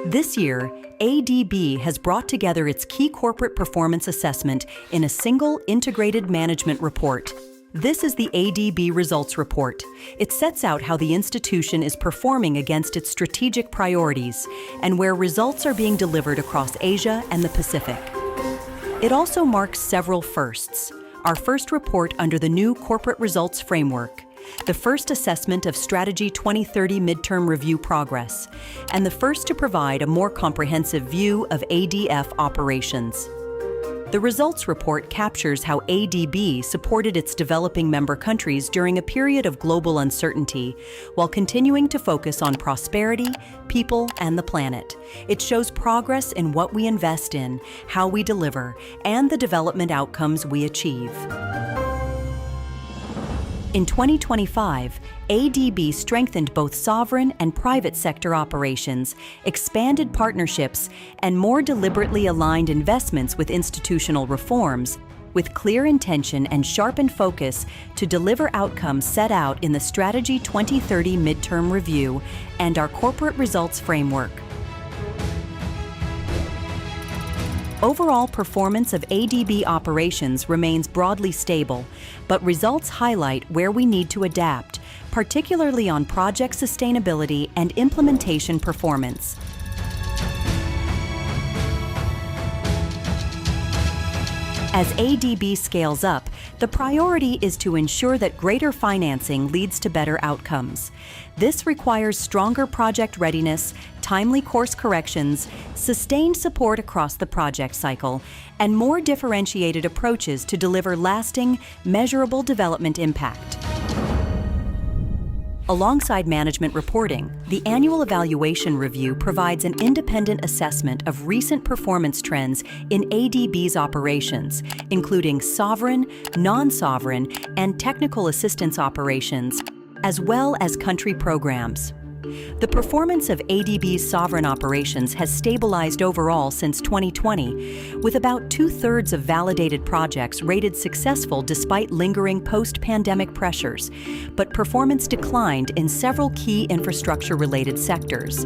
This year, ADB has brought together its key corporate performance assessment in a single integrated management report. This is the ADB Results Report. It sets out how the institution is performing against its strategic priorities and where results are being delivered across Asia and the Pacific. It also marks several firsts. Our first report under the new Corporate Results Framework, the first assessment of Strategy 2030 midterm review progress, and the first to provide a more comprehensive view of ADF operations. The results report captures how ADB supported its developing member countries during a period of global uncertainty, while continuing to focus on prosperity, people, and the planet. It shows progress in what we invest in, how we deliver, and the development outcomes we achieve. In 2025, ADB strengthened both sovereign and private sector operations, expanded partnerships, and more deliberately aligned investments with institutional reforms, with clear intention and sharpened focus to deliver outcomes set out in the Strategy 2030 midterm review and our Corporate Results Framework. Overall performance of ADB operations remains broadly stable, but results highlight where we need to adapt, particularly on project sustainability and implementation performance. As ADB scales up, the priority is to ensure that greater financing leads to better outcomes. This requires stronger project readiness, timely course corrections, sustained support across the project cycle, and more differentiated approaches to deliver lasting, measurable development impact. Alongside management reporting, the annual evaluation review provides an independent assessment of recent performance trends in ADB's operations, including sovereign, non-sovereign, and technical assistance operations, as well as country programs. The performance of ADB's sovereign operations has stabilized overall since 2020, with about 2/3 of validated projects rated successful despite lingering post-pandemic pressures, but performance declined in several key infrastructure-related sectors.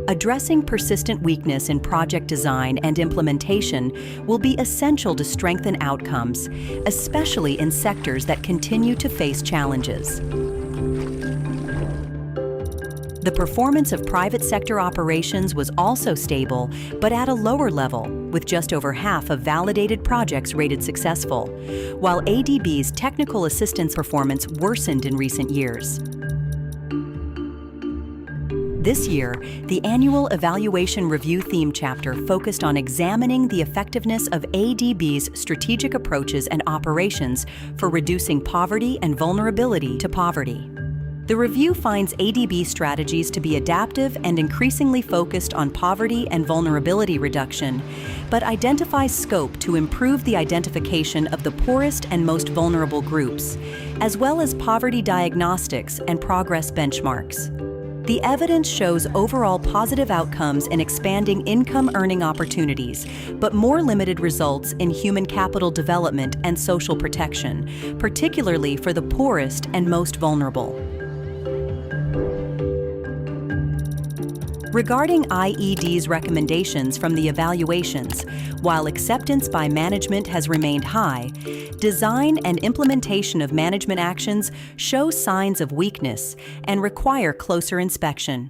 Addressing persistent weakness in project design and implementation will be essential to strengthen outcomes, especially in sectors that continue to face challenges. The performance of private sector operations was also stable, but at a lower level, with just over half of validated projects rated successful, while ADB's technical assistance performance worsened in recent years. This year, the annual evaluation review theme chapter focused on examining the effectiveness of ADB's strategic approaches and operations for reducing poverty and vulnerability to poverty. The review finds ADB strategies to be adaptive and increasingly focused on poverty and vulnerability reduction, but identifies scope to improve the identification of the poorest and most vulnerable groups, as well as poverty diagnostics and progress benchmarks. The evidence shows overall positive outcomes in expanding income-earning opportunities, but more limited results in human capital development and social protection, particularly for the poorest and most vulnerable. Regarding IED's recommendations from the evaluations, while acceptance by management has remained high, design and implementation of management actions show signs of weakness and require closer inspection.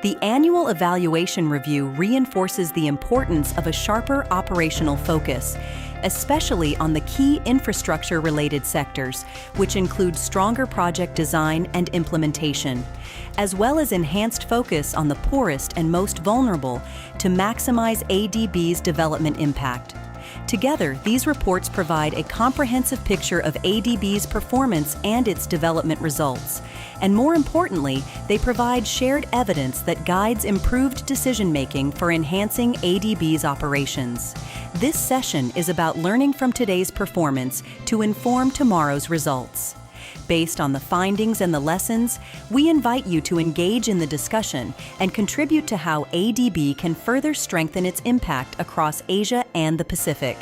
The annual evaluation review reinforces the importance of a sharper operational focus, especially on the key infrastructure-related sectors, which include stronger project design and implementation, as well as enhanced focus on the poorest and most vulnerable to maximize ADB's development impact. Together, these reports provide a comprehensive picture of ADB's performance and its development results. And more importantly, they provide shared evidence that guides improved decision-making for enhancing ADB's operations. This session is about learning from today's performance to inform tomorrow's results. Based on the findings and the lessons, we invite you to engage in the discussion and contribute to how ADB can further strengthen its impact across Asia and the Pacific.